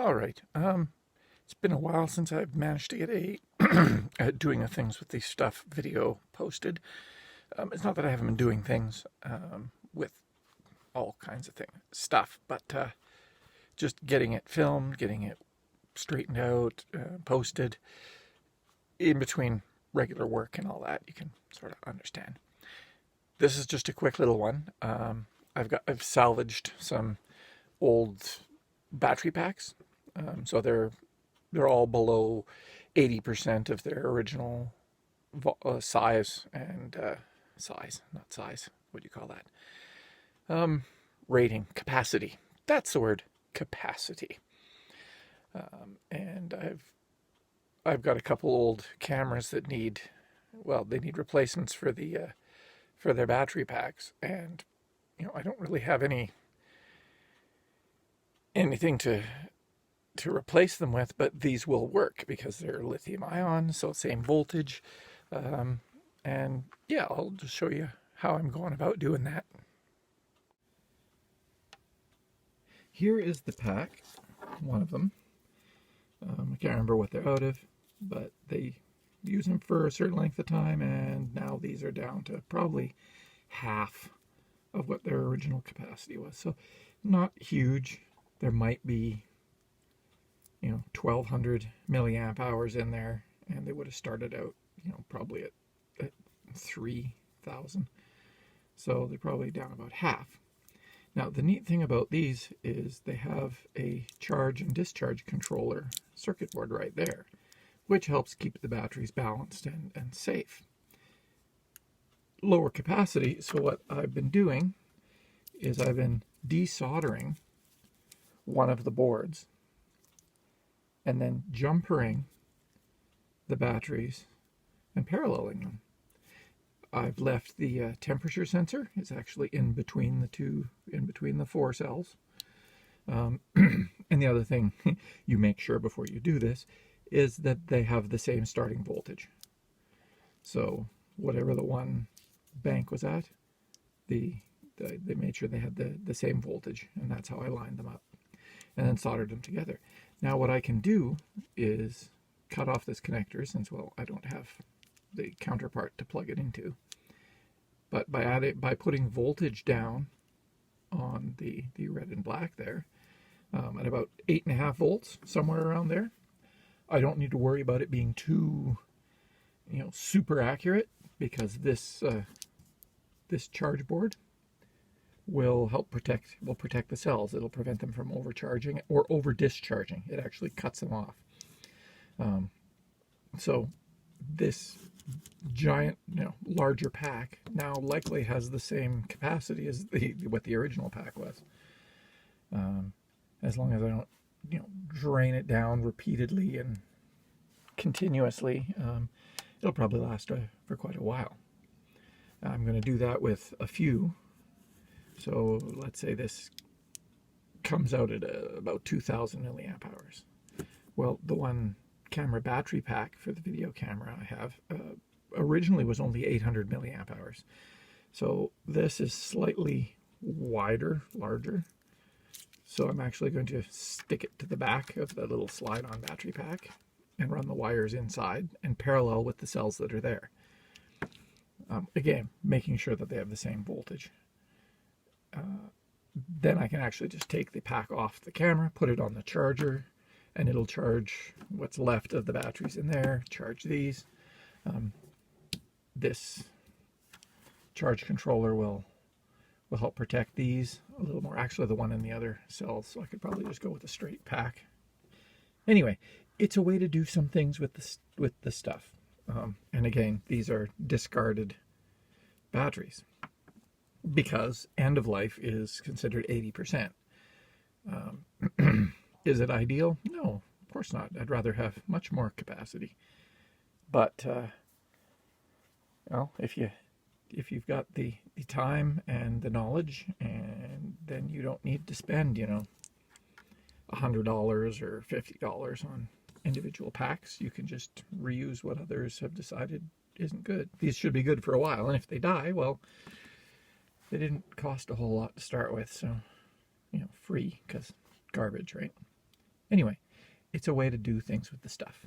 All right. It's been a while since I've managed to get doing things with the stuff video posted. It's not that I haven't been doing things with all kinds of stuff, but just getting it filmed, getting it straightened out, posted in between regular work and all that. You can sort of understand. This is just a quick little one. I've salvaged some old battery packs. So they're all below 80% of their original size and not size. What do you call that? Rating, capacity. That's the word, capacity. And I've got a couple old cameras that need replacements for their battery packs, and I don't really have anything to replace them with, but these will work because they're lithium ion, so same voltage. And yeah, I'll just show you how I'm going about doing that. Here is the pack, one of them. I can't remember what they're out of, but they use them for a certain length of time, and now these are down to probably half of what their original capacity was. So not huge. There might be 1200 milliamp hours in there, and they would have started out probably at 3000, so they're probably down about half. Now the neat thing about these is they have a charge and discharge controller circuit board right there, which helps keep the batteries balanced and safe. Lower capacity, so what I've been doing is I've been desoldering one of the boards and then jumpering the batteries and paralleling them. I've left the temperature sensor. It's actually in between the four cells. And the other thing you make sure before you do this is that they have the same starting voltage. So whatever the one bank was at, they made sure they had the same voltage, and that's how I lined them up and then soldered them together. Now what I can do is cut off this connector, since, well, I don't have the counterpart to plug it into. But by putting voltage down on the red and black there, at about 8.5 volts, somewhere around there, I don't need to worry about it being too super accurate, because this charge board will protect the cells. It'll prevent them from overcharging or over discharging. It actually cuts them off. So this giant, larger pack now likely has the same capacity as what the original pack was. As long as I don't, drain it down repeatedly and continuously, it'll probably last for quite a while. I'm going to do that with a few. So let's say this comes out at about 2000 milliamp hours. Well, the one camera battery pack for the video camera I have originally was only 800 milliamp hours. So this is slightly larger. So I'm actually going to stick it to the back of the little slide-on battery pack and run the wires inside and parallel with the cells that are there. Again, making sure that they have the same voltage. Then I can actually just take the pack off the camera, put it on the charger, and it'll charge what's left of the batteries in there, charge these. This charge controller will help protect these a little more. Actually, the one in the other cells, so I could probably just go with a straight pack. Anyway, it's a way to do some things with the stuff. And again, these are discarded batteries, because end of life is considered 80%. Is it ideal? No, of course not. I'd rather have much more capacity. But well, if you've got the time and the knowledge, and then you don't need to spend $100 or $50 on individual packs. You can just reuse what others have decided isn't good. These should be good for a while, and if they die, well, they didn't cost a whole lot to start with, so free, because garbage, right? Anyway, it's a way to do things with the stuff.